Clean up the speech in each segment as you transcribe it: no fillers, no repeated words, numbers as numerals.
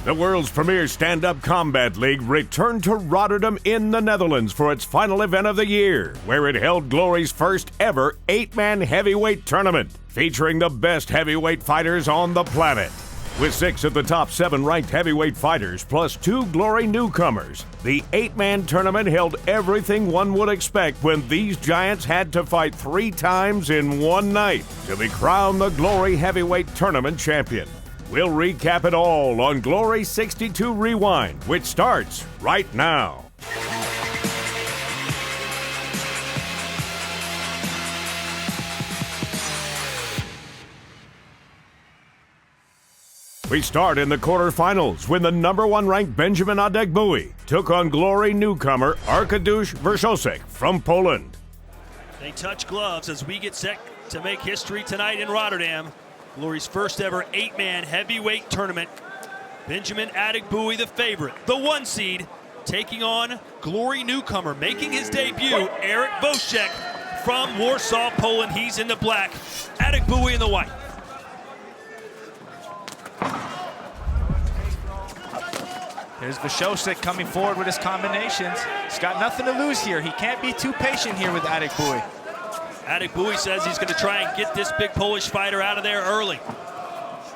The world's premier stand-up combat league returned to Rotterdam in the Netherlands for its final event of the year, where it held Glory's first ever 8-man heavyweight tournament, featuring the best heavyweight fighters on the planet. With 6 of the top 7 ranked heavyweight fighters plus 2 Glory newcomers, the 8-man tournament held everything one would expect when these giants had to fight 3 times in one night to be crowned the Glory Heavyweight Tournament champion. We'll recap it all on Glory 62 Rewind, which starts right now. We start in the quarterfinals when the number 1 ranked Benjamin Adegbuyi took on Glory newcomer Arkadiusz Wrzosek from Poland. They touch gloves as we get set to make history tonight in Rotterdam. Glory's first ever 8-man heavyweight tournament. Benjamin Adegbuyi, the favorite, the 1 seed, taking on Glory newcomer, making his debut, Erik Wrzosek from Warsaw, Poland. He's in the black, Adegbuyi in the white. There's Wrzosek coming forward with his combinations. He's got nothing to lose here. He can't be too patient here with Adegbuyi. Adegbuyi says he's going to try and get this big Polish fighter out of there early.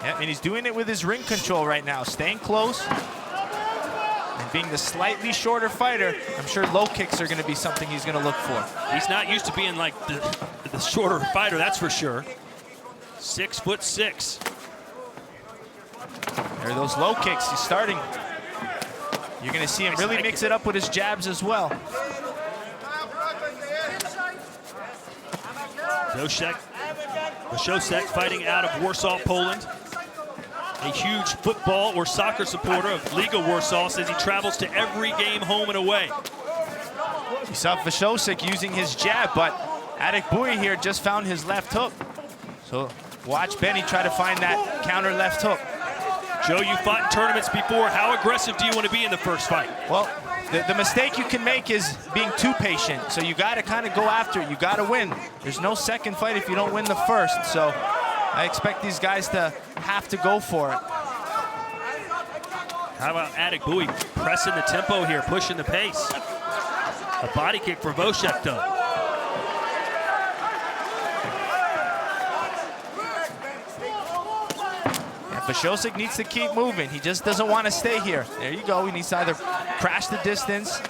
Yeah, and he's doing it with his ring control right now, staying close. And being the slightly shorter fighter, I'm sure low kicks are going to be something he's going to look for. He's not used to being like the shorter fighter, that's for sure. 6'6". There are those low kicks. He's starting. You're going to see him really mix it up with his jabs as well. Wrzosek fighting out of Warsaw, Poland. A huge football or soccer supporter of Liga Warsaw, says he travels to every game home and away. You saw Wrzosek using his jab, but Adegbuyi here just found his left hook. So watch Benny try to find that counter left hook. Joe, you fought in tournaments before. How aggressive do you want to be in the first fight? Well, the mistake you can make is being too patient. So you got to kind of go after it. You got to win. There's no second fight if you don't win the first. So I expect these guys to have to go for it. How about Adegbuyi pressing the tempo here, pushing the pace? A body kick for Wrzosek, though. Wrzosek needs to keep moving. He just doesn't want to stay here. There you go. He needs to either crash the distance.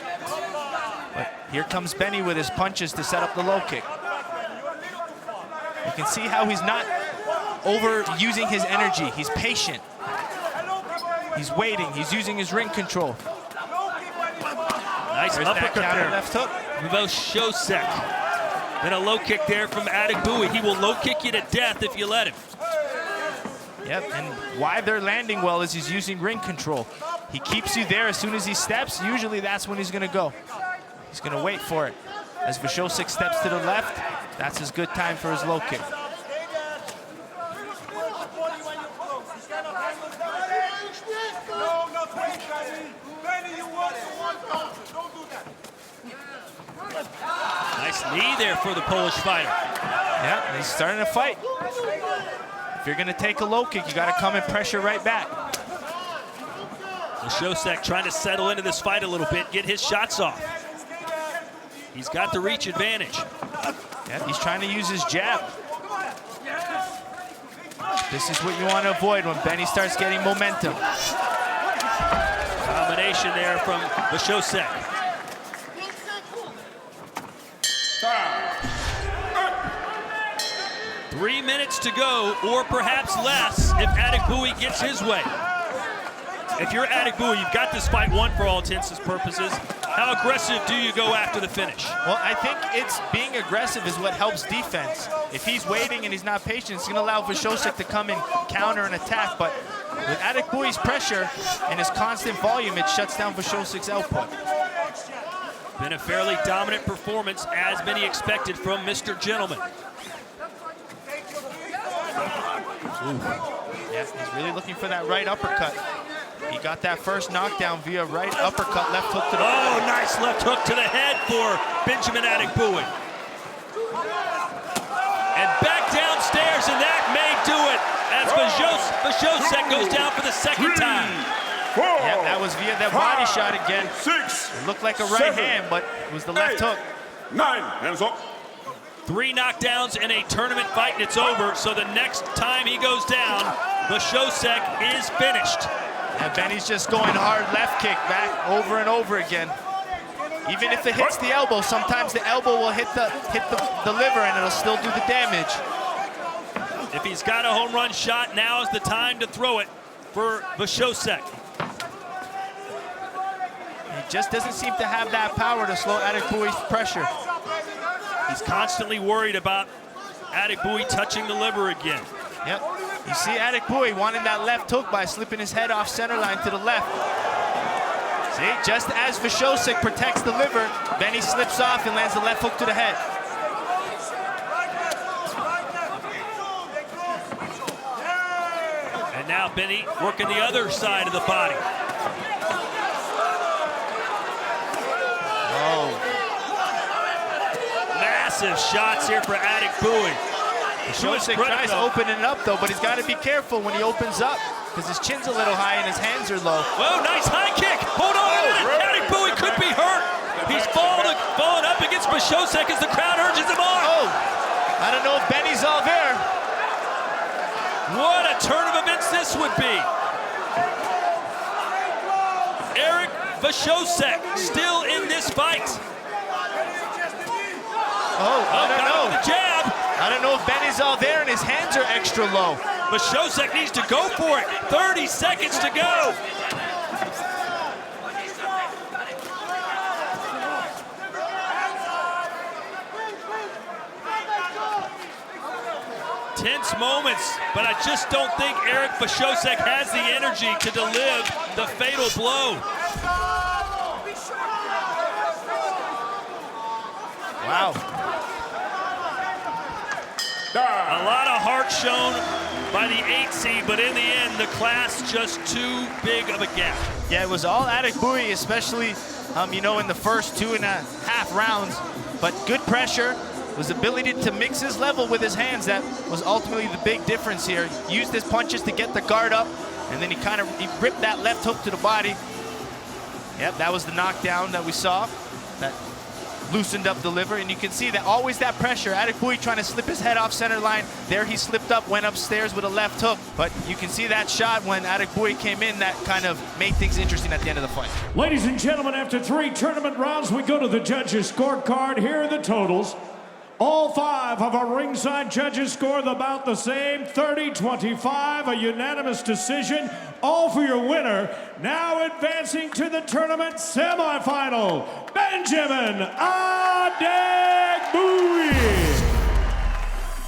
But here comes Benny with his punches to set up the low kick. You can see how he's not overusing his energy. He's patient. He's waiting. He's using his ring control. Nice uppercut there. Left hook. Wrzosek. Then a low kick there from Adegbuyi. He will low kick you to death if you let him. Yep, and why they're landing well is he's using ring control. He keeps you there as soon as he steps. Usually that's when he's going to go. He's going to wait for it. As Wrzosek steps to the left, that's his good time for his low kick. Nice knee there for the Polish fighter. Yeah, he's starting to fight. If you're going to take a low kick, you got to come and pressure right back. Wrzosek trying to settle into this fight a little bit, get his shots off. He's got the reach advantage. Yeah, he's trying to use his jab. This is what you want to avoid when Benny starts getting momentum. Combination there from Wrzosek. Three minutes to go, or perhaps less, if Adegbuyi gets his way. If you're Adegbuyi, you've got this fight won for all intents and purposes. How aggressive do you go after the finish? Well, I think it's being aggressive is what helps defense. If he's waiting and he's not patient, it's going to allow Wrzosek to come and counter and attack. But with Adegbuyi's pressure and his constant volume, it shuts down Wrzosek's output. Been a fairly dominant performance, as many expected from Mr. Gentleman. Yeah, he's really looking for that right uppercut. He got that first knockdown via right uppercut, left hook to the head. Oh, nice left hook to the head for Benjamin Adegbuyi. And back downstairs, and that may do it as Wrzosek goes down for the second time. 4, Yeah, that was via that body 5, shot again. 6. It looked like a right 7, hand, but it was the left 8, hook. 9. Hands up. 3 knockdowns in a tournament fight, and it's over. So the next time he goes down, Vashosek is finished. And Benny's just going hard left kick back over and over again. Even if it hits the elbow, sometimes the elbow will hit the liver and it'll still do the damage. If he's got a home run shot, now is the time to throw it for Vashosek. He just doesn't seem to have that power to slow Adegbuyi's pressure. He's constantly worried about Adegbuyi touching the liver again. Yep. You see Adegbuyi wanting that left hook by slipping his head off center line to the left. See, just as Vashosek protects the liver, Benny slips off and lands the left hook to the head. And now Benny working the other side of the body. Oh. Massive shots here for Adegbuyi. Vashosek tries opening it up though, but he's got to be careful when he opens up because his chin's a little high and his hands are low. Whoa, nice high kick. Hold on a minute. Adegbuyi could be hurt. He's falling up against Vashosek as the crowd urges him on. Oh, I don't know if Benny's all there. What a turn of events this would be. Eric Vashosek still in this fight. Oh, I don't know. The jab. I don't know if Benny's all there and his hands are extra low. Vashosek needs to go for it. 30 seconds to go. Tense moments, but I just don't think Eric Vashosek has the energy to deliver the fatal blow. Wow. A lot of heart shown by the 8 seed, but in the end, the class just too big of a gap. Yeah, it was all Adegbuyi, especially, you know, in the first 2.5 rounds. But good pressure, was ability to mix his level with his hands. That was ultimately the big difference here. Used his punches to get the guard up, and then he ripped that left hook to the body. Yep, that was the knockdown that we saw. That loosened up the liver, and you can see that always that pressure. Adegbuyi trying to slip his head off center line. There he slipped up, went upstairs with a left hook. But you can see that shot when Adegbuyi came in, that kind of made things interesting at the end of the fight. Ladies and gentlemen, after 3 tournament rounds, we go to the judges' scorecard. Here are the totals. All 5 of our ringside judges scored about the same, 30-25, a unanimous decision, all for your winner. Now advancing to the tournament semifinal, Benjamin Adegbuyi.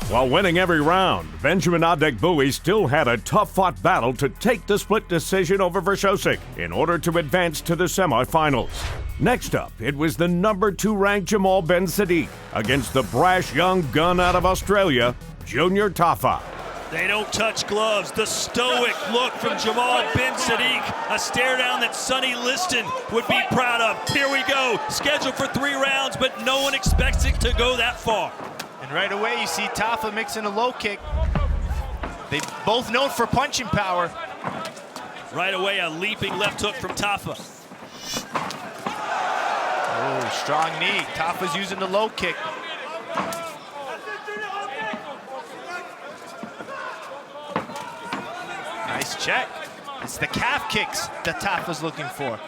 While winning every round, Benjamin Adegbuyi still had a tough-fought battle to take the split decision over Vashosek in order to advance to the semifinals. Next up, it was the number 2 ranked Jamal Ben Sadiq against the brash young gun out of Australia, Junior Tafa. They don't touch gloves. The stoic look from Jamal Ben Sadiq, a stare down that Sonny Liston would be proud of. Here we go, scheduled for 3 rounds, but no one expects it to go that far. And right away, you see Tafa mixing a low kick. They both known for punching power. Right away, a leaping left hook from Tafa. Oh, strong knee. Tafa's using the low kick. Nice check. It's the calf kicks that Tafa's looking for.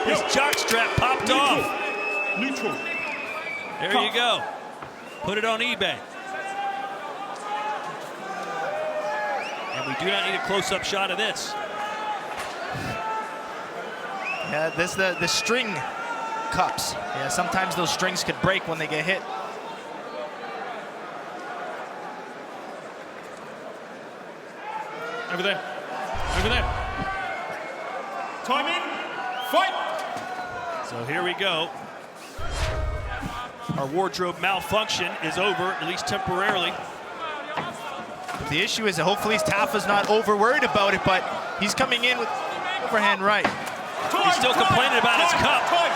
His jock strap popped off. Neutral. There you go. Put it on eBay. And we do not need a close-up shot of this. Yeah, this the string cups. Yeah, sometimes those strings could break when they get hit. Over there. Over there. Time in. Fight. So here we go. Our wardrobe malfunction is over, at least temporarily. The issue is that hopefully Tafa's not over worried about it, but he's coming in with overhand right. He's still complaining about his cup. Time.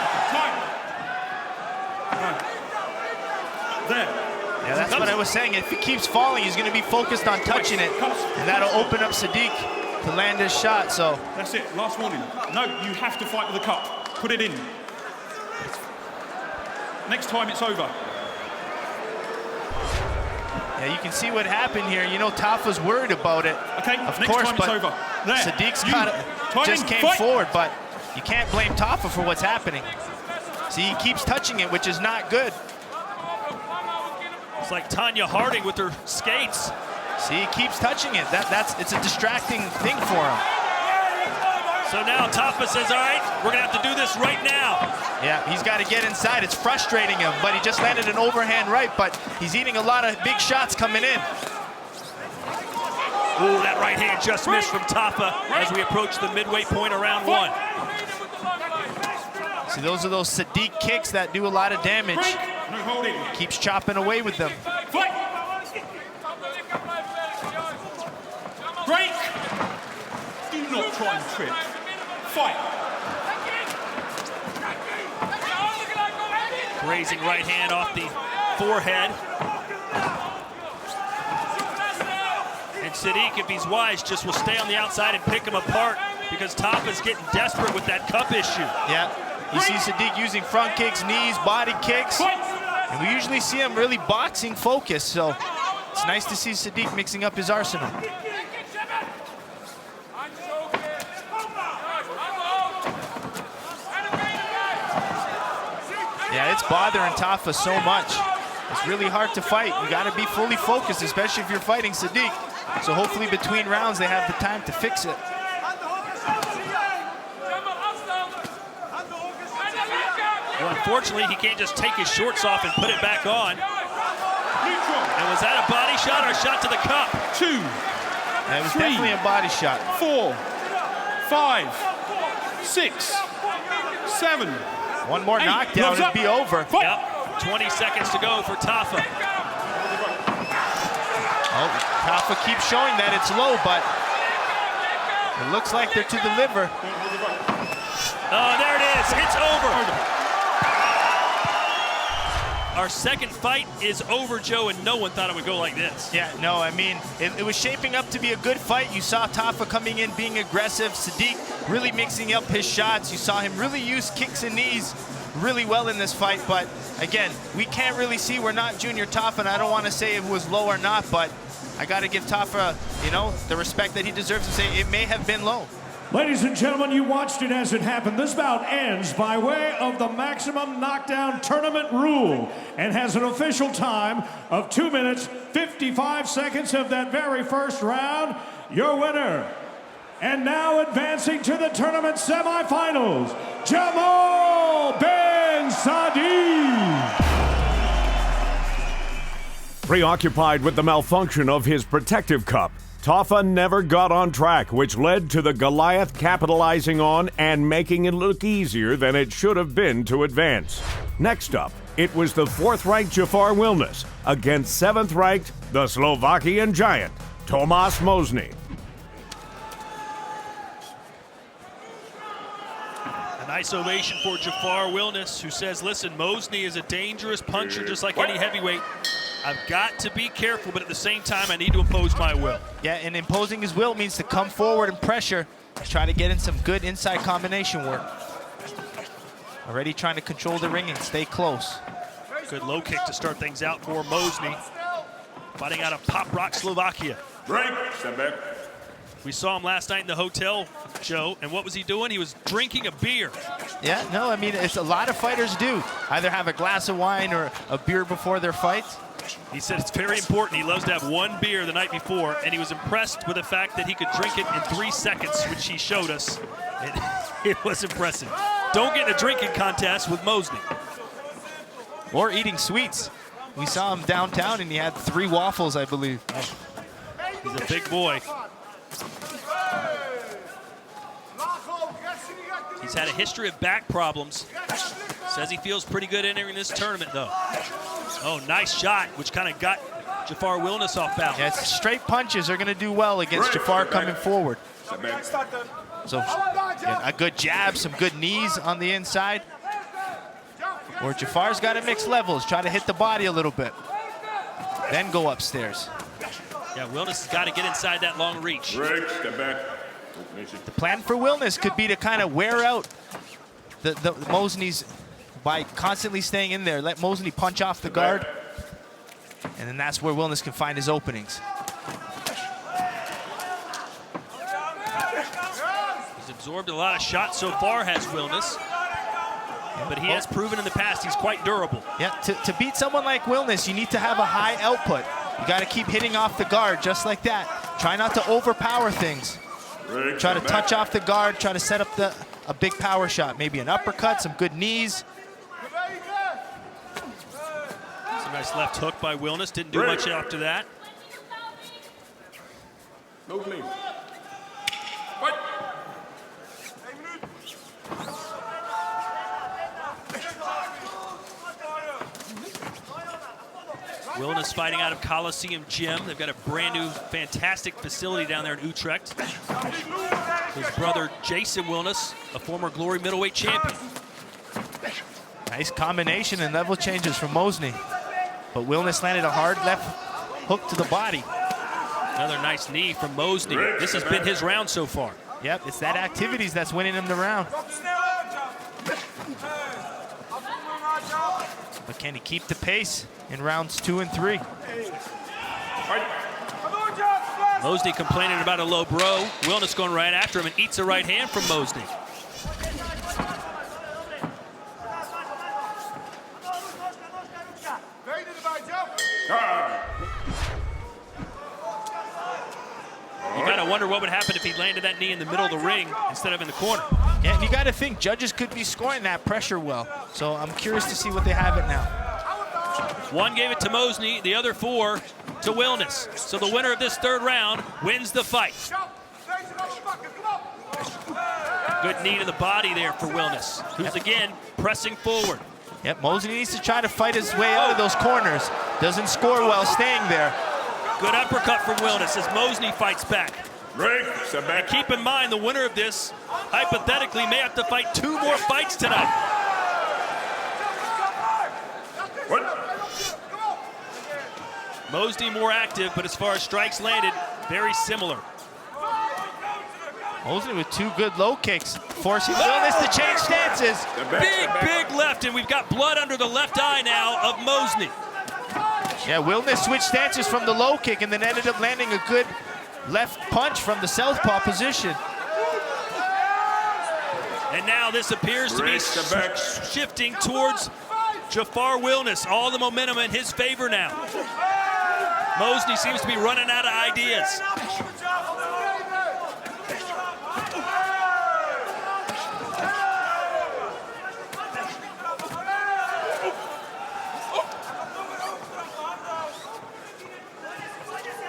That's what I was saying. If he keeps falling, he's going to be focused on touching it, and that'll open up Sadiq to land his shot. So that's it. Last warning. No, you have to fight with the cup. Put it in. Next time it's over. Yeah, you can see what happened here. You know, Tafa's worried about it. Okay, of next course, time but it's over. There. Sadiq's just came fight. forward, but you can't blame Tafa for what's happening. See, he keeps touching it, which is not good. It's like Tanya Harding with her skates. See, he keeps touching it. It's a distracting thing for him. So now Tafa says, all right, we're going to have to do this right now. Yeah, he's got to get inside. It's frustrating him, but he just landed an overhand right, but he's eating a lot of big shots coming in. Ooh, that right hand just missed from Tafa as we approach the midway point of round one. See, those are those Sadiq kicks that do a lot of damage. No holding. Keeps chopping away with them. Fight. Break. Do not try and trip. Fight. Grazing right hand off the forehead. And Sadiq, if he's wise, just will stay on the outside and pick him apart because Tafa's getting desperate with that cup issue. Yeah, you see Sadiq using front kicks, knees, body kicks. And we usually see him really boxing focused, so it's nice to see Sadiq mixing up his arsenal. Yeah, it's bothering Tafa so much. It's really hard to fight. You got to be fully focused, especially if you're fighting Sadiq. So hopefully between rounds they have the time to fix it. Well, unfortunately, he can't just take his shorts off and put it back on. And was that a body shot or a shot to the cup? 2, It was 3, definitely a body shot. 4, 5, 6, 7. One more Hey, knockdown gloves would up. be over. Fight. Yep, 20 seconds to go for Tafa. Oh, Tafa keeps showing that it's low, but it looks like they're to the liver. Oh, there it is. It's over. Our second fight is over, Joe, and no one thought it would go like this. Yeah, no, I mean, it was shaping up to be a good fight. You saw Tafa coming in, being aggressive. Sadiq really mixing up his shots. You saw him really use kicks and knees really well in this fight. But again, we can't really see. We're not Junior Tafa, and I don't want to say it was low or not, but I got to give Tafa, you know, the respect that he deserves to say it may have been low. Ladies and gentlemen, you watched it as it happened. This bout ends by way of the maximum knockdown tournament rule and has an official time of 2 minutes, 55 seconds of that very first round. Your winner, and now advancing to the tournament semifinals, Jamal Ben Sadie. Preoccupied with the malfunction of his protective cup, Tafa never got on track, which led to the Goliath capitalizing on and making it look easier than it should have been to advance. Next up, it was the 4th-ranked Jafar Wilnes against 7th-ranked, the Slovakian giant, Tomas Mozny. An isolation for Jafar Wilnes, who says, listen, Mozny is a dangerous puncher just like any heavyweight. I've got to be careful, but at the same time, I need to impose my will. Yeah, and imposing his will means to come forward and pressure. Try to get in some good inside combination work. Already trying to control the ring and stay close. Good low kick to start things out for Mozny. Fighting out of Pop Rock, Slovakia. Break. Step back. We saw him last night in the hotel, Joe, and what was he doing? He was drinking a beer. Yeah, no, I mean, it's a lot of fighters do. Either have a glass of wine or a beer before their fight. He said it's very important. He loves to have one beer the night before, and he was impressed with the fact that he could drink it in 3 seconds, which he showed us. It was impressive. Don't get in a drinking contest with Mozny. Or eating sweets. We saw him downtown, and he had 3 waffles, I believe. He's a big boy. He's had a history of back problems. Says he feels pretty good entering this tournament, though. Oh, nice shot, which kind of got Jafar Wilnes off balance. Yeah, straight punches are going to do well against Jafar coming forward. So, yeah, a good jab, some good knees on the inside. Or Jafar's got to mix levels, try to hit the body a little bit. then go upstairs. Yeah, Wilness has got to get inside that long reach. Break, step back. The plan for Wilness could be to kind of wear out the Mosney's by constantly staying in there. Let Mosney punch off the guard, and then that's where Wilness can find his openings. He's absorbed a lot of shots so far, has Wilness. But he has proven in the past he's quite durable. Yeah, to beat someone like Wilness, you need to have a high output. You got to keep hitting off the guard just like that. Try not to overpower things. Try to touch off the guard, try to set up a big power shot. Maybe an uppercut, some good knees. It's a nice left hook by Wilness. Didn't do much after that. No blame. Wilness fighting out of Coliseum Gym. They've got a brand new, fantastic facility down there in Utrecht. His brother, Jason Wilness, a former Glory middleweight champion. Nice combination and level changes from Mosney. But Wilness landed a hard left hook to the body. Another nice knee from Mosney. This has been his round so far. Yep, it's that activities that's winning him the round. But can he keep the pace in rounds 2 and 3? Mosney complaining about a low bro. Wilness going right after him and eats a right hand from Mosney. You gotta wonder what would happen if he landed that knee in the middle of the ring instead of in the corner. Yeah, and you gotta think judges could be scoring that pressure well. So I'm curious to see what they have it now. One gave it to Mosney, the other 4 to Wilness. So the winner of this 3rd round wins the fight. Good knee to the body there for Wilness, who's again pressing forward. Yep, Mosney needs to try to fight his way out of those corners. Doesn't score well staying there. Good uppercut from Wilness as Mosney fights back. Break, step back. And keep in mind, the winner of this, hypothetically, may have to fight 2 more fights tonight. Mosney more active, but as far as strikes landed, very similar. Mosney with 2 good low kicks, forcing Wilness to change stances. Big left, and we've got blood under the left eye now of Mosney. Yeah, Wilness switched stances from the low kick and then ended up landing a good left punch from the southpaw position. And now this appears to be shifting towards Jafar Wilness. All the momentum in his favor now. Mosney seems to be running out of ideas.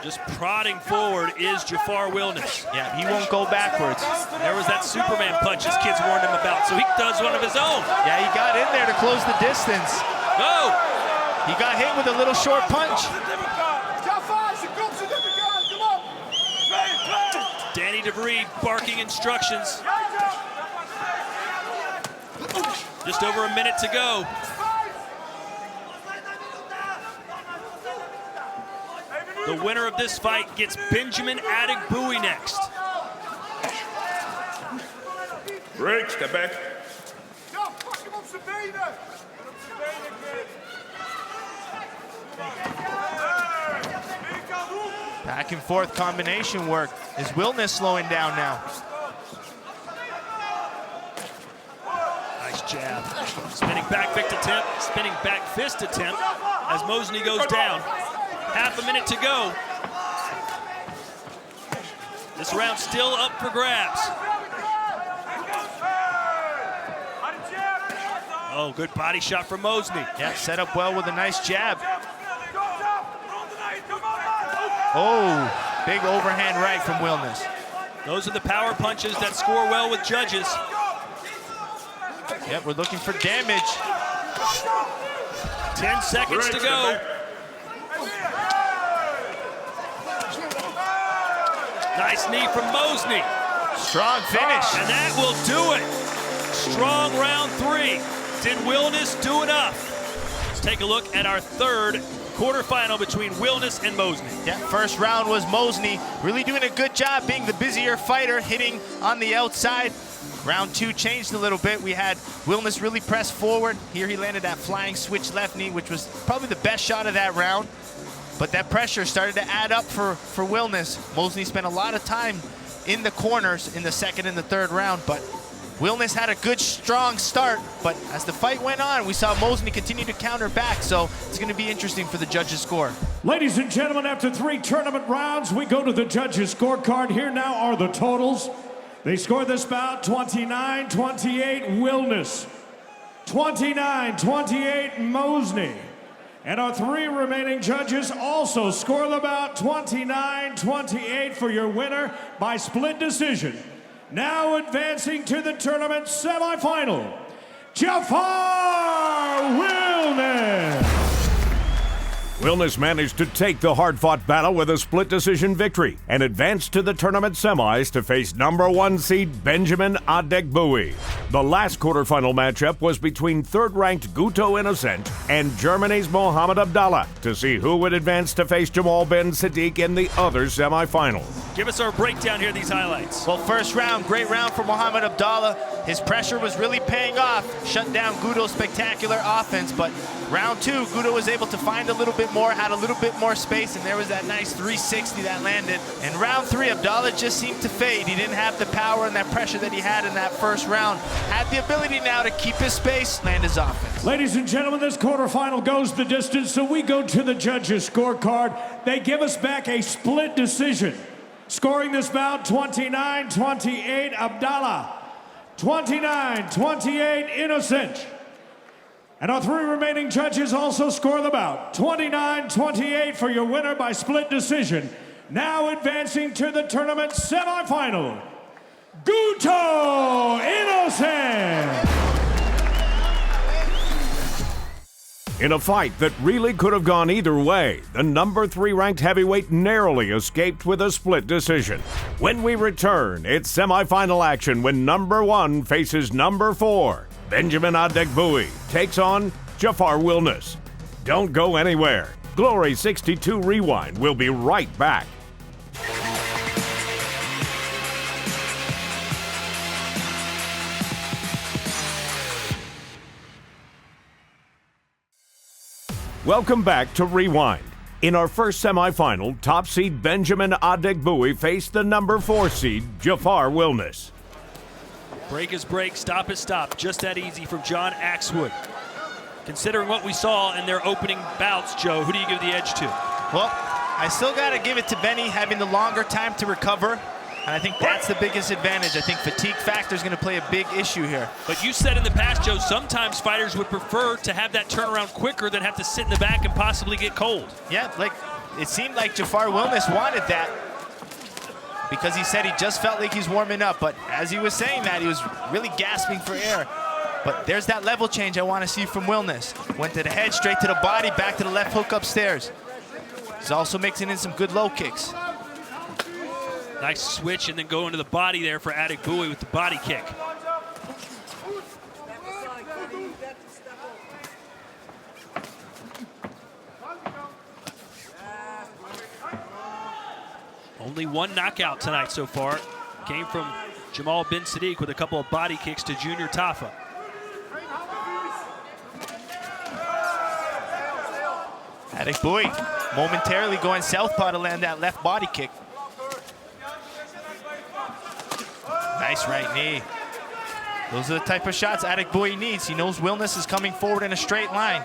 Just prodding forward is Jafar Wilness. Yeah, he won't go backwards. There was that Superman punch his kids warned him about, so he does one of his own. Yeah, he got in there to close the distance. No! He got hit with a little short punch. Danny DeVries barking instructions. Just over a minute to go. The winner of this fight gets Benjamin Adegbuyi next. Break, step back. Back and forth combination work. Is Wilness slowing down now? Nice jab. Spinning back fist attempt, spinning back fist attempt as Mosney goes down. Half a minute to go. This round still up for grabs. Oh, good body shot from Mosney. Yeah, set up well with a nice jab. Oh, big overhand right from Wilness. Those are the power punches that score well with judges. Yep, we're looking for damage. 10 seconds to go. Nice knee from Mosney. Strong finish. And that will do it. Strong round 3. Did Wilness do enough? Let's take a look at our 3rd quarterfinal between Wilness and Mosney. Yeah, first round was Mosney really doing a good job being the busier fighter, hitting on the outside. Round 2 changed a little bit. We had Wilness really press forward. Here he landed that flying switch left knee, which was probably the best shot of that round. But that pressure started to add up for Wilness. Mosney spent a lot of time in the corners in the second and the third round, but Wilness had a good, strong start. But as the fight went on, we saw Mosney continue to counter back, so it's going to be interesting for the judges' score. Ladies and gentlemen, after 3 tournament rounds, we go to the judges' scorecard. Here now are the totals. They scored this bout 29-28 Wilness, 29-28 Mosney. And our 3 remaining judges also score the bout 29-28 for your winner by split decision. Now advancing to the tournament semifinal, Jafar Wilness. Wilness managed to take the hard-fought battle with a split decision victory and advanced to the tournament semis to face number 1 seed Benjamin Adegbuyi. The last quarterfinal matchup was between third-ranked Guto Innocent and Germany's Mohamed Abdallah to see who would advance to face Jamal Ben Sadiq in the other semifinal. Give us our breakdown here, these highlights. Well, first round, great round for Mohamed Abdallah. His pressure was really paying off, shut down Guto's spectacular offense, but round 2, Guto was able to find a little bit more, had a little bit more space, and there was that nice 360 that landed. And round 3, Abdallah just seemed to fade. He didn't have the power and that pressure that he had in that first round. Had the ability now to keep his space, land his offense. Ladies and gentlemen, this quarterfinal goes the distance, so we go to the judges' scorecard. They give us back a split decision. Scoring this bout 29-28 Abdallah, 29-28 Innocent. And our 3 remaining judges also score the bout 29-28 for your winner by split decision. Now advancing to the tournament semifinal, Guto Innocent. In a fight that really could have gone either way, the number 3 ranked heavyweight narrowly escaped with a split decision. When we return, it's semifinal action when number 1 faces number 4. Benjamin Adegbuyi takes on Jafar Wilness. Don't go anywhere. Glory 62 Rewind will be right back. Welcome back to Rewind. In our first semifinal, top seed Benjamin Adegbuyi faced the number 4 seed Jafar Wilness. Break is break, stop is stop. Just that easy from John Axwood. Considering what we saw in their opening bouts, Joe, who do you give the edge to? Well, I still got to give it to Benny, having the longer time to recover. And I think that's the biggest advantage. I think fatigue factor is going to play a big issue here. But you said in the past, Joe, sometimes fighters would prefer to have that turnaround quicker than have to sit in the back and possibly get cold. Yeah, like it seemed like Jafar Wilness wanted that because he said he just felt like he's warming up. But as he was saying that, he was really gasping for air. But there's that level change I want to see from Wilness. Went to the head, straight to the body, back to the left hook upstairs. He's also mixing in some good low kicks. Nice switch and then go into the body there for Adegbuyi with the body kick. Only 1 knockout tonight so far. Came from Jamal Ben Sadiq with a couple of body kicks to Junior Tafa. Adegbuyi momentarily going southpaw to land that left body kick. Nice right knee. Those are the type of shots Adegbuyi needs. He knows Wilness is coming forward in a straight line.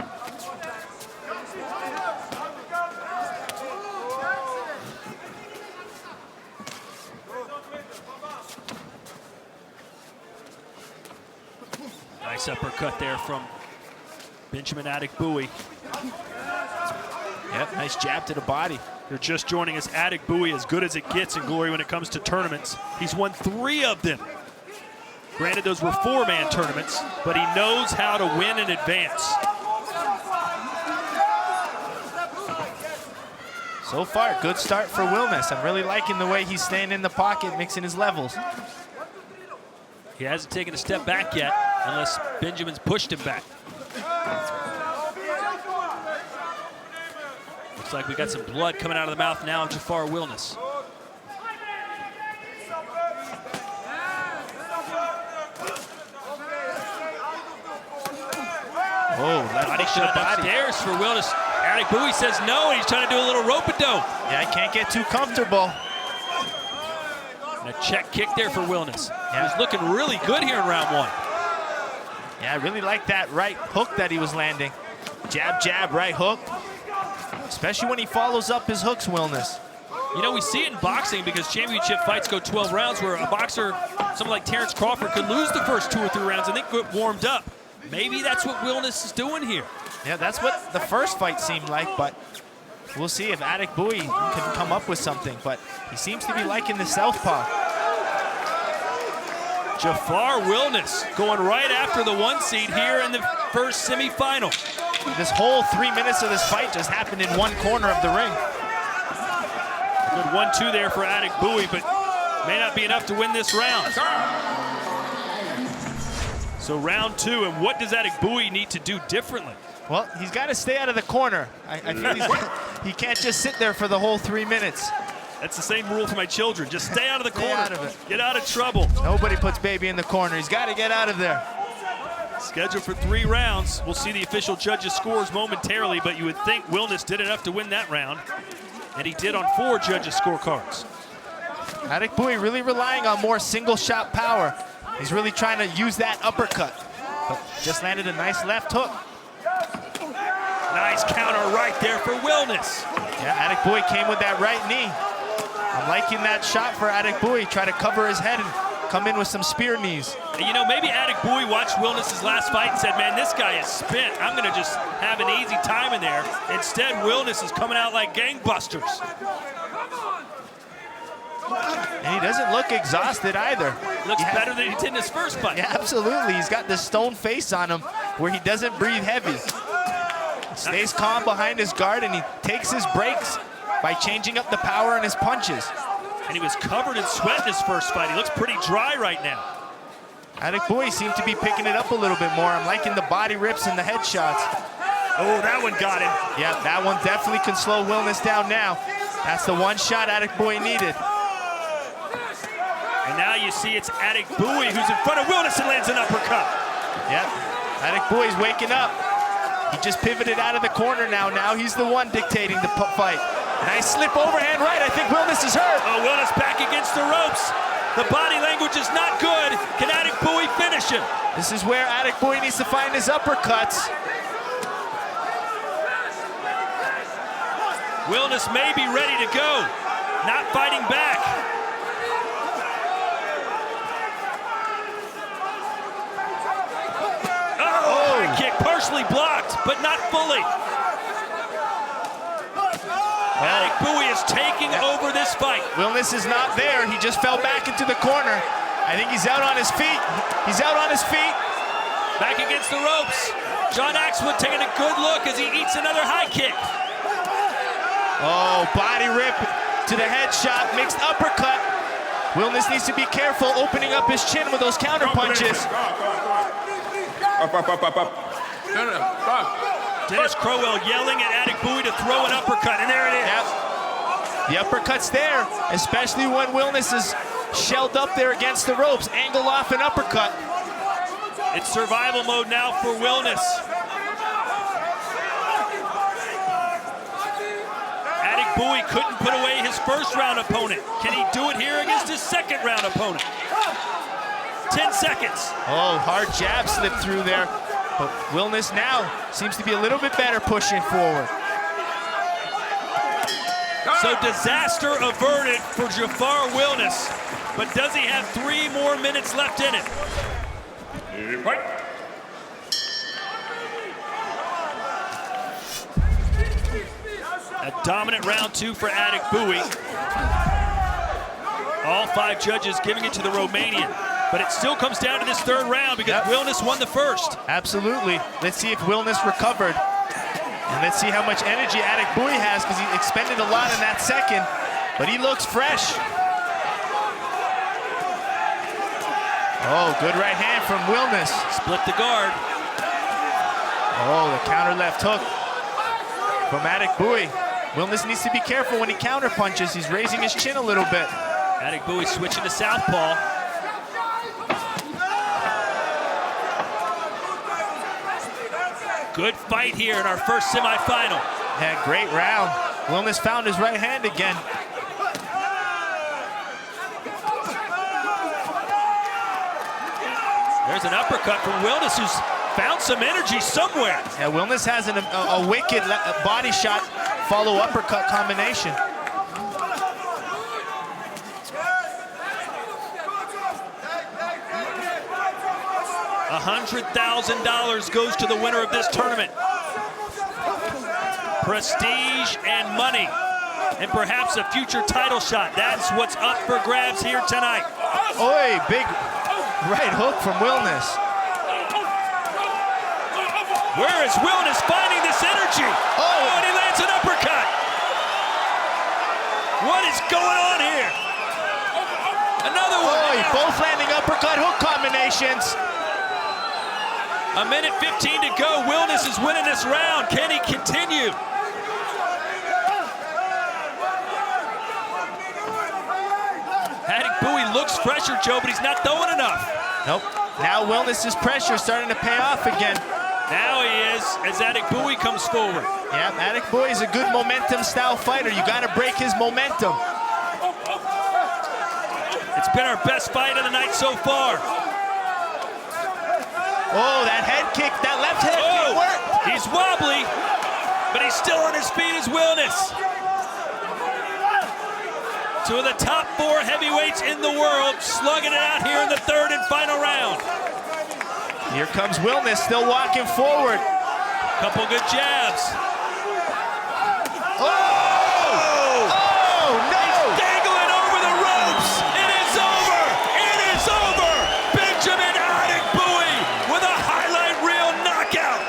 Nice uppercut there from Benjamin Adegbuyi. Yep, nice jab to the body. They're just joining us. Adegbuyi, as good as it gets in Glory when it comes to tournaments. He's won 3 of them. Granted, those were 4-man tournaments, but he knows how to win and advance. So far, good start for Wilness. I'm really liking the way he's staying in the pocket, mixing his levels. He hasn't taken a step back yet, unless Benjamin's pushed him back. Looks like we got some blood coming out of the mouth now of Jafar Wilness. Oh, Body shot upstairs for Wilness. Adekbuyi says no, and he's trying to do a little rope-a-dope. Yeah, I can't get too comfortable. And a check kick there for Wilness. Yeah. He's looking really good here in round one. Yeah, I really like that right hook that he was landing. Jab, jab, right hook. Especially when he follows up his hooks, Wilness. You know, we see it in boxing because championship fights go 12 rounds where a boxer, someone like Terrence Crawford, could lose the first 2 or 3 rounds and then get warmed up. Maybe that's what Wilness is doing here. Yeah, that's what the first fight seemed like, but we'll see if Adekbuyi can come up with something, but he seems to be liking the southpaw. Jafar Wilness going right after the 1 seed here in the first semifinal. This whole 3 minutes of this fight just happened in one corner of the ring. Good 1-2 there for Adekbuyi, but may not be enough to win this round. So round 2, and what does Adekbuyi need to do differently? Well, he's got to stay out of the corner. I feel he can't just sit there for the whole 3 minutes. That's the same rule for my children. Just stay out of the corner. Stay out of it. Get out of trouble. Nobody puts baby in the corner. He's got to get out of there. Scheduled for 3 rounds. We'll see the official judges' scores momentarily, but you would think Wilness did enough to win that round, and he did on 4 judges' scorecards. Adekbuyi really relying on more single-shot power. He's really trying to use that uppercut, but just landed a nice left hook. Nice counter right there for Wilness. Yeah, Adekbuyi came with that right knee. I'm liking that shot for Adekbuyi. Try to cover his head and come in with some spear knees. You know, maybe Adekbuyi watched Wilness' last fight and said, man, this guy is spent. I'm going to just have an easy time in there. Instead, Wilness is coming out like gangbusters. And he doesn't look exhausted either. Looks better than he did in his first fight. Yeah, absolutely. He's got this stone face on him where he doesn't breathe heavy. He stays calm behind his guard, and he takes his breaks by changing up the power in his punches. And he was covered in sweat in his first fight. He looks pretty dry right now. Adekbuyi seemed to be picking it up a little bit more. I'm liking the body rips and the headshots. Oh, that one got him. Yeah, that one definitely can slow Wilness down now. That's the one shot Adekbuyi needed. And now you see it's Adekbuyi who's in front of Wilness and lands an uppercut. Yep, Adekbuyi's waking up. He just pivoted out of the corner now. Now he's the one dictating the fight. Nice slip overhand right. I think Wilness is hurt. Oh, Wilness back against the ropes. The body language is not good. Can Adekbuyi finish him? This is where Adekbuyi needs to find his uppercuts. Wilness may be ready to go. Not fighting back. Oh, high kick partially blocked, but not fully. Adekbuyi is taking over this fight. Wilness is not there. He just fell back into the corner. I think he's out on his feet. He's out on his feet. Back against the ropes. John Axwood taking a good look as he eats another high kick. Oh, body rip to the headshot, mixed uppercut. Wilness needs to be careful opening up his chin with those counter punches. Dennis Crowell yelling at Adekbuyi to throw an uppercut, and there it is. Yep. The uppercut's there, especially when Wilness is shelled up there against the ropes. Angle off an uppercut. It's survival mode now for Wilness. Adekbuyi couldn't put away his first round opponent. Can he do it here against his second round opponent? 10 seconds. Oh, hard jab slipped through there. But Wilness now seems to be a little bit better pushing forward. So disaster averted for Jafar Wilness. But does he have 3 more minutes left in it? A dominant round 2 for Adekbuyi. All 5 judges giving it to the Romanian. But it still comes down to this 3rd round because Wilness won the first. Absolutely. Let's see if Wilness recovered. And let's see how much energy Adekbuyi has because he expended a lot in that second. But he looks fresh. Oh, good right hand from Wilness. Split the guard. Oh, the counter left hook from Adekbuyi. Wilness needs to be careful when he counter punches. He's raising his chin a little bit. Adik Bowie switching to southpaw. Good fight here in our first semifinal. Yeah, great round. Wilness found his right hand again. There's an uppercut from Wilness, who's found some energy somewhere. Yeah, Wilness has a wicked body shot follow uppercut combination. $100,000 goes to the winner of this tournament. Prestige and money, and perhaps a future title shot. That's what's up for grabs here tonight. Oi, big right hook from Wilness. Where is Wilness finding this energy? Oh, and he lands an uppercut. What is going on here? Another one. Oi, both landing uppercut hook combinations. A minute 15 to go. Wilness is winning this round. Can he continue? Adik Bowie looks fresher, Joe, but he's not throwing enough. Nope. Now Wilness's pressure is starting to pay off again. Now he is, as Adik Bowie comes forward. Yeah, Adik Bowie is a good momentum style fighter. You got to break his momentum. It's been our best fight of the night so far. Oh, that head kick, that left head kick worked. He's wobbly, but he's still on his feet as Wilness. Two of the top 4 heavyweights in the world slugging it out here in the third and final round. Here comes Wilness, still walking forward. Couple good jabs. Oh! Oh, no! He's dangling over the ropes. It is over. It is over. Benjamin Adik Bowie with a highlight reel knockout.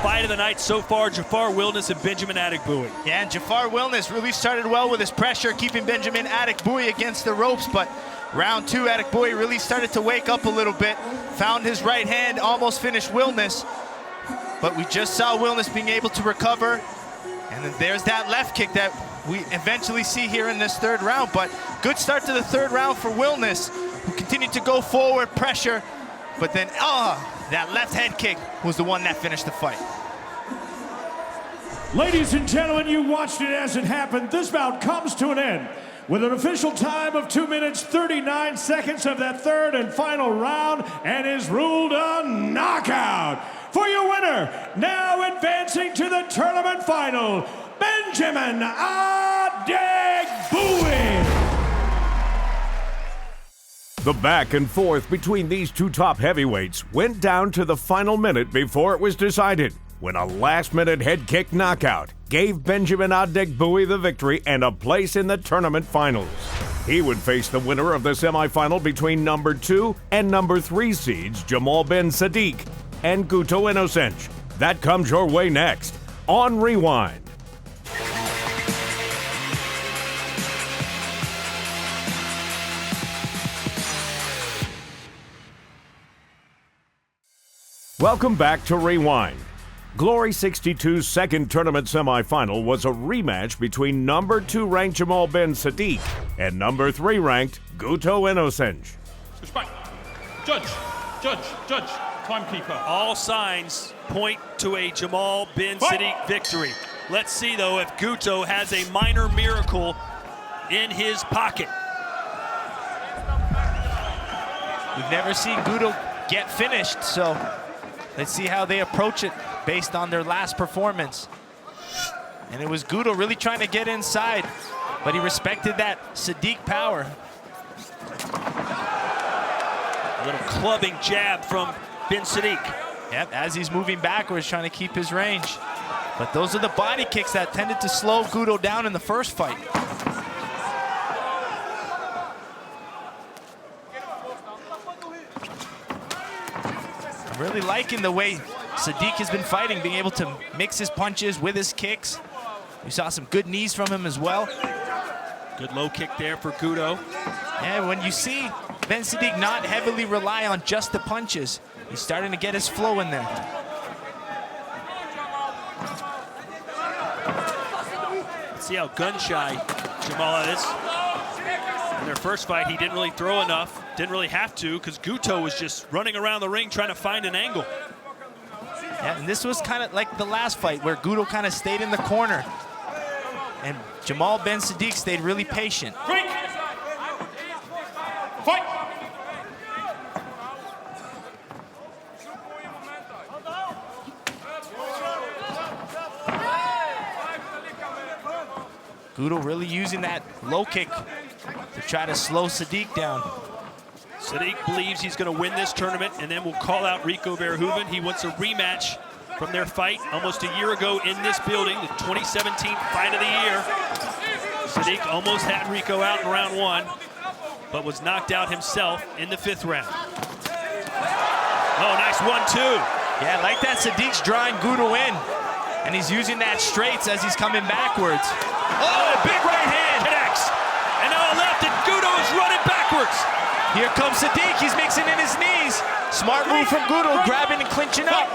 Fight of the night so far, Jafar Wilness and Benjamin Adik Bowie. Yeah, and Jafar Wilness really started well with his pressure, keeping Benjamin Adik Bowie against the ropes, but round 2, Adik Bowie really started to wake up a little bit, found his right hand, almost finished Wilness, but we just saw Wilness being able to recover, and then there's that left kick that we eventually see here in this third round, but good start to the third round for Wilness, who continued to go forward, pressure, but then, that left head kick was the one that finished the fight. Ladies and gentlemen, you watched it as it happened. This bout comes to an end with an official time of 2 minutes, 39 seconds of that third and final round, and is ruled a knockout. For your winner, now advancing to the tournament final, Benjamin Adik Bowie. The back and forth between these two top heavyweights went down to the final minute before it was decided, when a last-minute head kick knockout gave Benjamin Adik Bowie the victory and a place in the tournament finals. He would face the winner of the semifinal between number 2 and number 3 seeds Jamal Ben Sadiq and Guto Innocent. That comes your way next on Rewind. Welcome back to Rewind. Glory 62's second tournament semifinal was a rematch between number 2 ranked Jamal Ben Sadiq and number 3 ranked Guto Innocent. Switch back. Judge, timekeeper. All signs point to a Jamal Ben Sadiq victory. Let's see, though, if Guto has a minor miracle in his pocket. We've never seen Guto get finished, so let's see how they approach it based on their last performance. And it was Guto really trying to get inside, but he respected that Sadiq power. A little clubbing jab from Ben Sadiq. Yep, as he's moving backwards, trying to keep his range. But those are the body kicks that tended to slow Guto down in the first fight. I'm really liking the way Sadiq has been fighting, being able to mix his punches with his kicks. We saw some good knees from him as well. Good low kick there for Guto. And when you see Ben Sadiq not heavily rely on just the punches, he's starting to get his flow in there. see how gun-shy Jamal is. In their first fight, he didn't really throw enough, didn't really have to, because Guto was just running around the ring trying to find an angle. Yeah, and this was kind of like the last fight where Guto kind of stayed in the corner. And Jamal Ben Sadiq stayed really patient. Break. Fight. Guto really using that low kick to try to slow Sadiq down. Sadiq believes he's going to win this tournament and then will call out Rico Verhoeven. He wants a rematch from their fight almost a year ago in this building, the 2017 fight of the year. Sadiq almost had Rico out in round 1, but was knocked out himself in the 5th round. Oh, nice 1-2. Yeah, like that, Sadiq's drawing Guto in, and he's using that straights as he's coming backwards. Oh, a big right hand connects. And now a left, and Guto is running backwards. Here comes Sadiq, he's mixing in his knees. Smart move from Guto, grabbing and clinching up.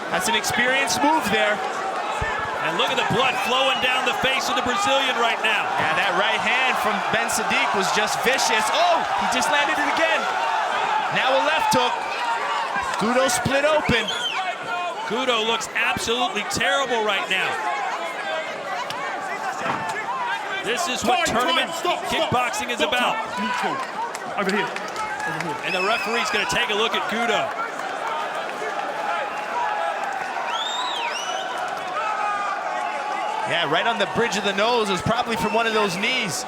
That's an experienced move there. And look at the blood flowing down the face of the Brazilian right now. Yeah, that right hand from Ben Sadiq was just vicious. Oh, he just landed it again. Now a left hook. Guto split open. Guto looks absolutely terrible right now. This is what tournament kickboxing is about. Over here. And the referee's going to take a look at Guto. Yeah, right on the bridge of the nose. It was probably from one of those knees.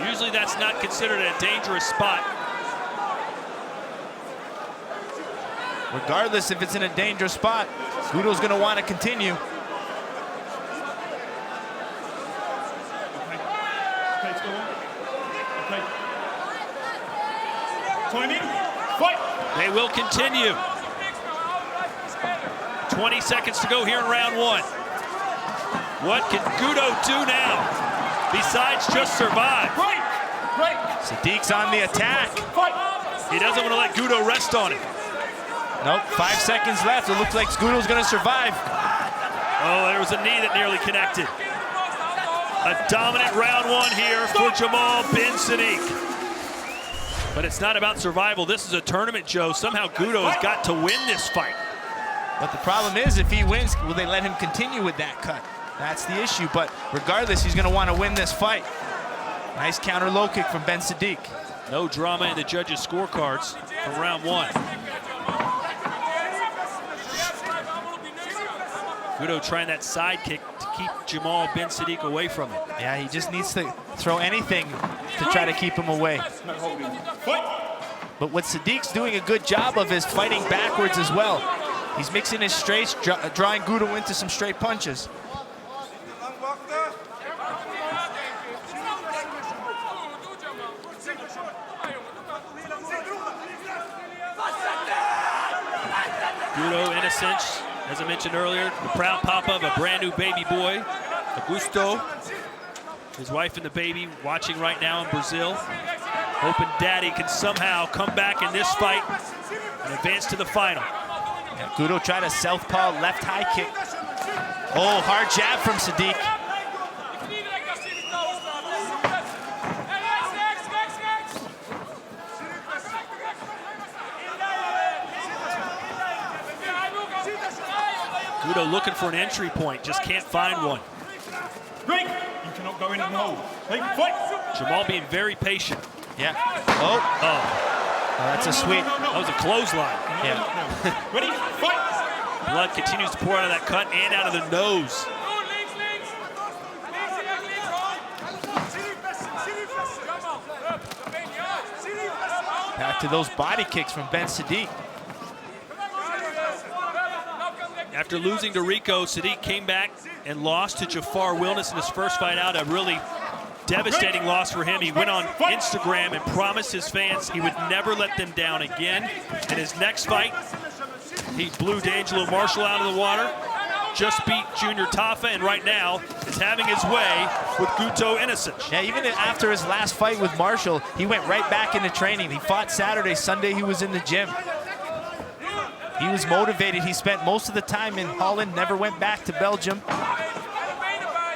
Usually that's not considered a dangerous spot. Regardless if it's in a dangerous spot, Guto's going to want to continue. Okay, let's go on. Okay. Timing. Fight. They will continue. 20 seconds to go here in round 1. What can Guto do now besides just survive? Break. Break. Sadiq's on the attack. Fight. He doesn't want to let Guto rest on him. Nope, 5 seconds left. It looks like Guto's going to survive. Oh, there was a knee that nearly connected. A dominant round 1 here for Jamal Ben Sadiq. But it's not about survival. This is a tournament, Joe. Somehow Guto has got to win this fight. But the problem is, if he wins, will they let him continue with that cut? That's the issue. But regardless, he's going to want to win this fight. Nice counter low kick from Ben Sadiq. No drama in the judges' scorecards from round 1. Guto trying that side kick to keep Jamal Ben Sadiq away from it. Yeah, he just needs to throw anything to try to keep him away. But what Sadiq's doing a good job of is fighting backwards as well. He's mixing his straights, drawing Guto into some straight punches. Guto innocent, as I mentioned earlier, the proud papa of a brand new baby boy, Augusto. His wife and the baby watching right now in Brazil. Hoping daddy can somehow come back in this fight and advance to the final. Yeah, Guto tried a southpaw left high kick. Oh, hard jab from Sadiq. Guto looking for an entry point, just can't find one. Break. You cannot go in and hold. Hey, fight. Jamal being very patient. Yeah. Oh. Oh, That's a sweet. that was a clothesline. Yeah. Ready? Fight. Blood continues to pour out of that cut and out of the nose. Back to those body kicks from Ben Sadiq. After losing to Rico, Sadiq came back and lost to Jafar Wilness in his first fight out. A really devastating loss for him. He went on Instagram and promised his fans he would never let them down again. In his next fight, he blew D'Angelo Marshall out of the water, just beat Junior Tafa, and right now is having his way with Guto Innocent. Yeah, even after his last fight with Marshall, he went right back into training. He fought Saturday, Sunday he was in the gym. He was motivated. He spent most of the time in Holland, never went back to Belgium.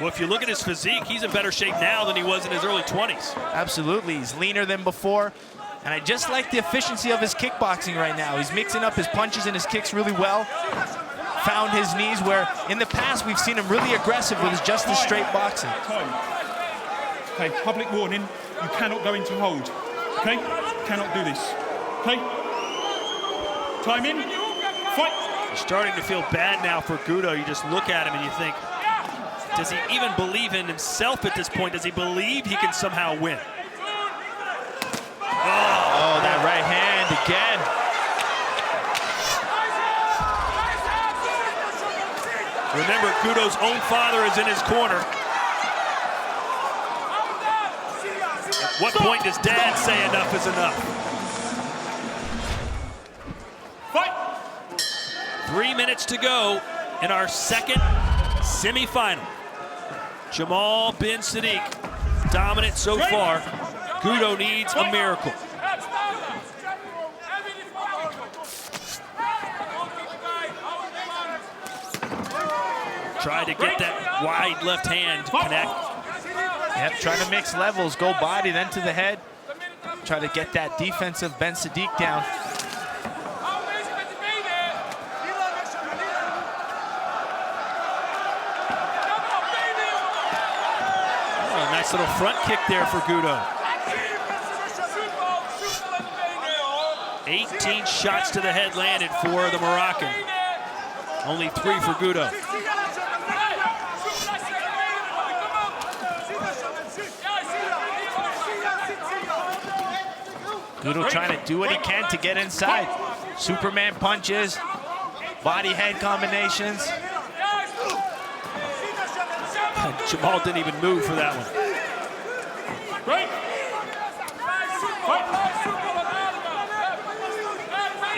Well, if you look at his physique, he's in better shape now than he was in his early 20s. Absolutely, he's leaner than before. And I just like the efficiency of his kickboxing right now. He's mixing up his punches and his kicks really well. Found his knees where in the past we've seen him really aggressive with his just as straight boxing. Okay, public warning, you cannot go into hold. Okay, cannot do this. Okay, time in, fight. You're starting to feel bad now for Gudo. You just look at him and you think, does he even believe in himself at this point? Does he believe he can somehow win? Oh, that right hand again. Remember, Gudo's own father is in his corner. At what point does Dad say enough is enough? Fight. 3 minutes to go in our second semifinal. Jamal bin Sadiq, dominant so far. Gudo needs a miracle. Try to get that wide left hand to connect. Yep, trying to mix levels, go body, then to the head. Try to get that defensive Ben Sadiq down. Oh, nice little front kick there for Gudo. 18 shots to the head landed for the Moroccan. Only 3 for Gudo. Gudo trying to do what he can to get inside. Superman punches, body head combinations. Jamal didn't even move for that one.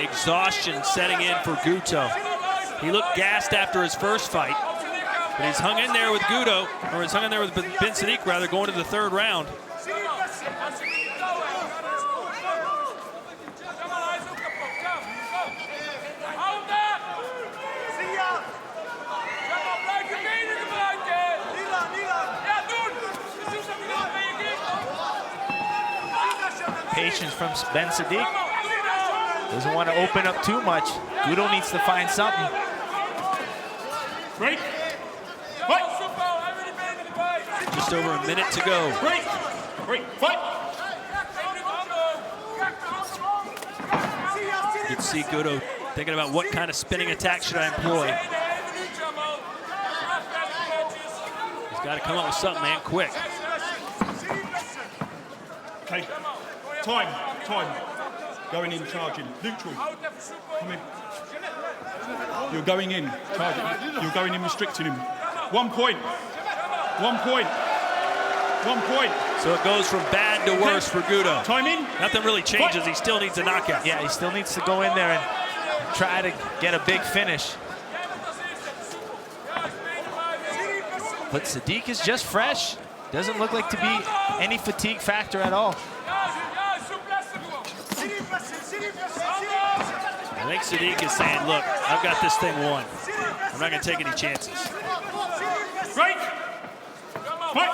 Exhaustion setting in for Gudo. He looked gassed after his first fight, but he's hung in there with Gudo, or he's hung in there with bin Sadiq rather, going to the third round. Patience from Ben Sadiq. Doesn't want to open up too much. Gudo needs to find something. Break. Just over a minute to go. Break. Fight. You can see Gudo thinking about what kind of spinning attack should I employ. He's got to come up with something, man, quick. Okay. Time. Going in, charging. Neutral. Come in. You're going in, charging. You're going in, restricting him. 1 point. 1 point. 1 point. So it goes from bad to worse for Gudo. Time in. Nothing really changes. He still needs a knockout. Yeah, he still needs to go in there and try to get a big finish. But Sadiq is just fresh. Doesn't look like to be any fatigue factor at all. I think Sadiq is saying, look, I've got this thing won. I'm not going to take any chances. Break. Fight.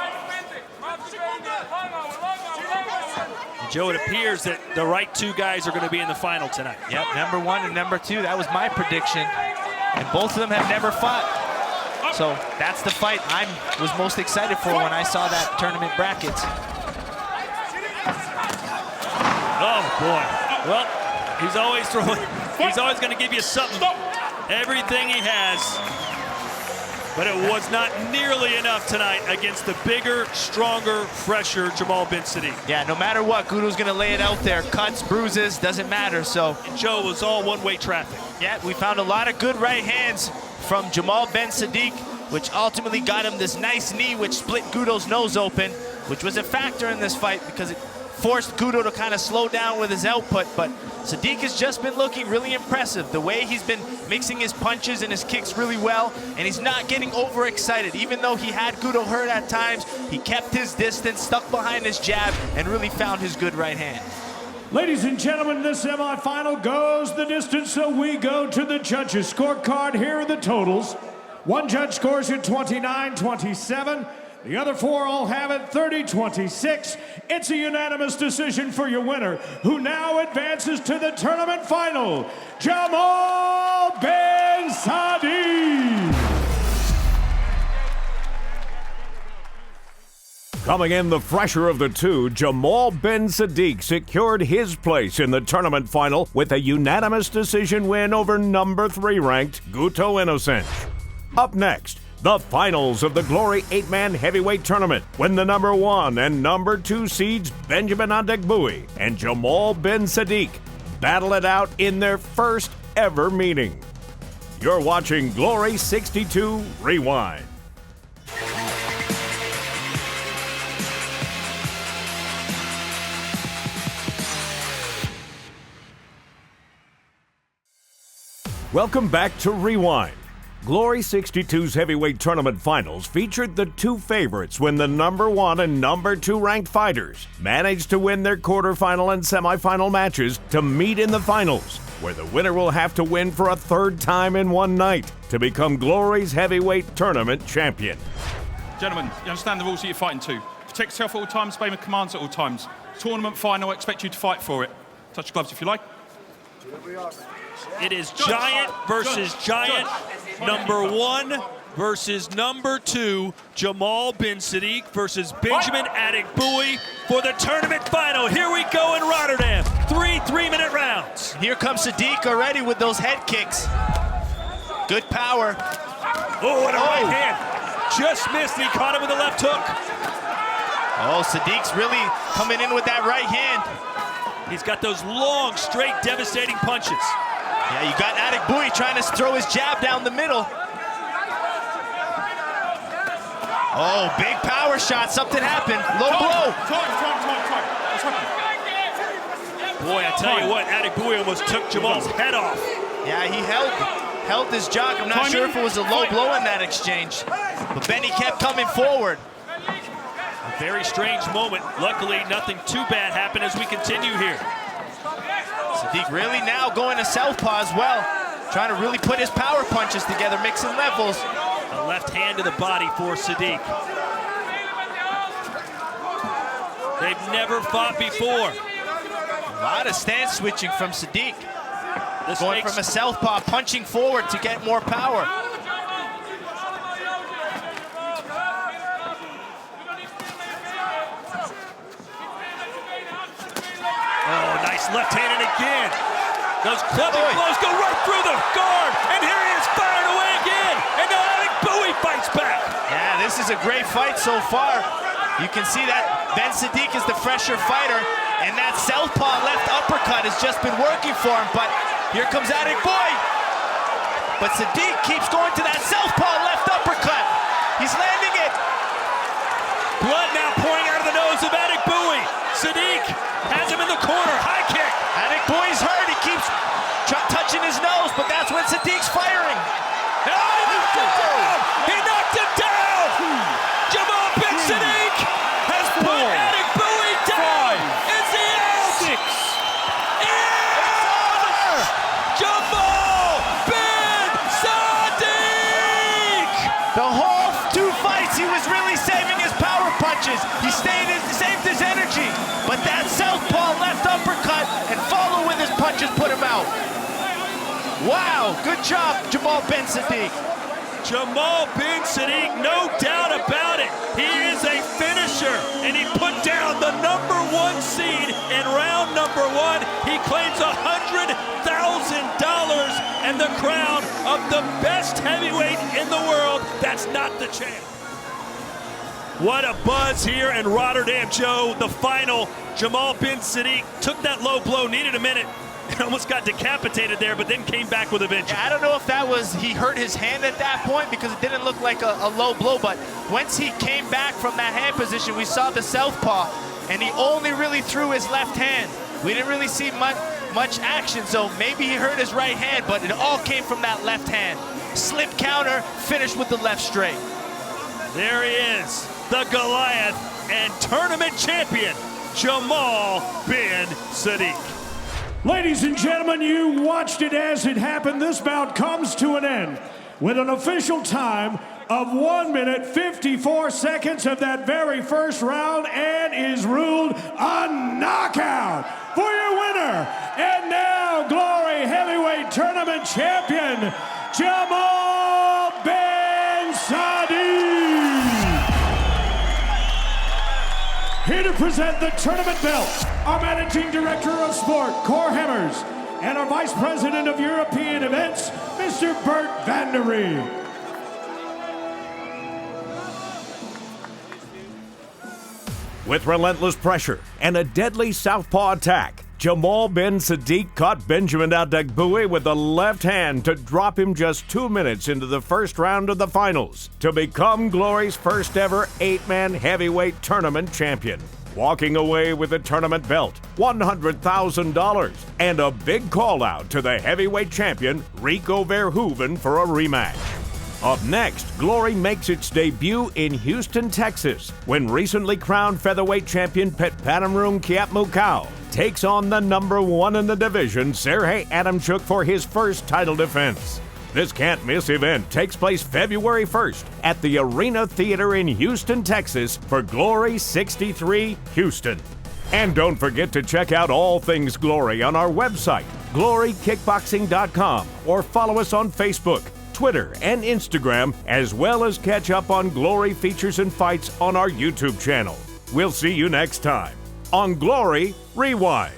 And Joe, it appears that the right 2 guys are going to be in the final tonight. Yep, number 1 and number 2. That was my prediction. And both of them have never fought. So that's the fight I was most excited for when I saw that tournament brackets. Oh, boy. Well, he's always throwing. He's always going to give you something. Everything he has. But it was not nearly enough tonight against the bigger, stronger, fresher Jamal bin Sadiq. Yeah, no matter what, Gudo's going to lay it out there. Cuts, bruises, doesn't matter. So And Joe, was all one-way traffic. yeah, we found a lot of good right hands from Jamal bin Sadiq, which ultimately got him this nice knee, which split Gudo's nose open, which was a factor in this fight because it forced Gudo to kind of slow down with his output. But Sadiq has just been looking really impressive. The way he's been mixing his punches and his kicks really well, and he's not getting overexcited. Even though he had Gudo hurt at times, he kept his distance, stuck behind his jab, and really found his good right hand. Ladies and gentlemen, this semifinal goes the distance, so we go to the judges' scorecard. Here are the totals. One judge scores it 29-27. The other four all have it 30-26. It's a unanimous decision for your winner, who now advances to the tournament final, Jamal Ben Sadiq. Coming in the fresher of the two, Jamal Ben Sadiq secured his place in the tournament final with a unanimous decision win over number 3 ranked Guto Innocent. Up next, the finals of the Glory 8-man heavyweight tournament, when the number 1 and number 2 seeds Benjamin Adegbuyi and Jamal Ben Sadiq battle it out in their first ever meeting. You're watching Glory 62 Rewind. Welcome back to Rewind. Glory 62's heavyweight tournament finals featured the two favorites when the number 1 and number 2 ranked fighters managed to win their quarterfinal and semifinal matches to meet in the finals, where the winner will have to win for a third time in one night to become Glory's heavyweight tournament champion. Gentlemen, you understand the rules that you're fighting to. Protect yourself at all times, obey my commands at all times. Tournament final, I expect you to fight for it. Touch your gloves if you like. It is Giant versus Giant. Number 1 versus number 2. Jamal Ben Sadiq versus Benjamin Adegbuyi for the tournament final. Here we go in Rotterdam. 3 3-minute rounds. Here comes Sadiq already with those head kicks. Good power. Oh, and a right hand. Just missed. He caught him with a left hook. Oh, Sadiq's really coming in with that right hand. He's got those long, straight, devastating punches. Yeah, you got Adegbuyi trying to throw his jab down the middle. Oh, big power shot. Something happened. Low blow. Time. What's happened? Boy, I tell you what, Adegbuyi almost took Jamal's head off. Yeah, he held his jock. I'm not sure if it was a low blow in that exchange. But Benny kept coming forward. A very strange moment. Luckily, nothing too bad happened as we continue here. Sadiq really now going to southpaw as well. Trying to really put his power punches together, mixing levels. A left hand to the body for Sadiq. They've never fought before. A lot of stance switching from Sadiq. Going from a southpaw, punching forward to get more power. Oh, nice left hand and again. Those clubbing blows go right through the guard. And here he is firing away again. And now Adegbuyi fights back. Yeah, this is a great fight so far. You can see that Ben Sadiq is the fresher fighter. And that southpaw left uppercut has just been working for him. But here comes Adegbuyi. But Sadiq keeps going to that southpaw left uppercut. He's landing it. Blood now pouring out of the nose of Adegbuyi. Sadiq has him in the corner. High kick. Adegbuyi's hurt. He keeps touching his nose, but that's when Sadiq's firing. Oh, he knocked him down. He knocked him down. Jamal Ben Sadiq has put Adegbuyi down. Is he out? 6. It's over. Jamal Ben Sadiq. The whole 2 fights, he was really saving his power punches. He saved his energy, but that southpaw left uppercut and follow with his punches put him out. Wow, good job, Jamal Ben Sadiq. Jamal Ben Sadiq, no doubt about it. He is a finisher, and he put down the number 1 seed in round number 1. He claims $100,000 and the crown of the best heavyweight in the world. That's not the champ. What a buzz here in Rotterdam, Joe. The final, Jamal Ben Sadiq took that low blow, needed a minute, and almost got decapitated there, but then came back with a vengeance. Yeah, I don't know if that was, he hurt his hand at that point because it didn't look like a low blow, but once he came back from that hand position, we saw the southpaw, and he only really threw his left hand. We didn't really see much action, so maybe he hurt his right hand, but it all came from that left hand. Slip counter, finished with the left straight. There he is, the Goliath and tournament champion, Jamal Ben Sadiq. Ladies and gentlemen, you watched it as it happened. This bout comes to an end. with an official time of 1 minute 54 seconds of that very first round, and is ruled a knockout for your winner. And now, Glory Heavyweight Tournament Champion, Jamal Ben Sadi. Here to present the tournament belt, our Managing Director of Sport, Cor Hemmers, and our Vice President of European Events, Mr. Bert van der Ree. With relentless pressure and a deadly southpaw attack, Jamal Ben Sadiq caught Benjamin Adegbuyi with the left hand to drop him just 2 minutes into the first round of the finals to become Glory's first ever 8-man heavyweight tournament champion, walking away with the tournament belt, $100,000, and a big call out to the heavyweight champion Rico Verhoeven for a rematch. Up next, Glory makes its debut in Houston, Texas, when recently crowned featherweight champion Petpanamrung Kiatmukau takes on the #1 in the division, Sergey Adamchuk, for his first title defense. This can't-miss event takes place February 1st at the Arena Theater in Houston, Texas for Glory 63 Houston. And don't forget to check out all things Glory on our website, glorykickboxing.com, or follow us on Facebook, Twitter, and Instagram, as well as catch up on Glory features and fights on our YouTube channel. We'll see you next time on Glory Rewind.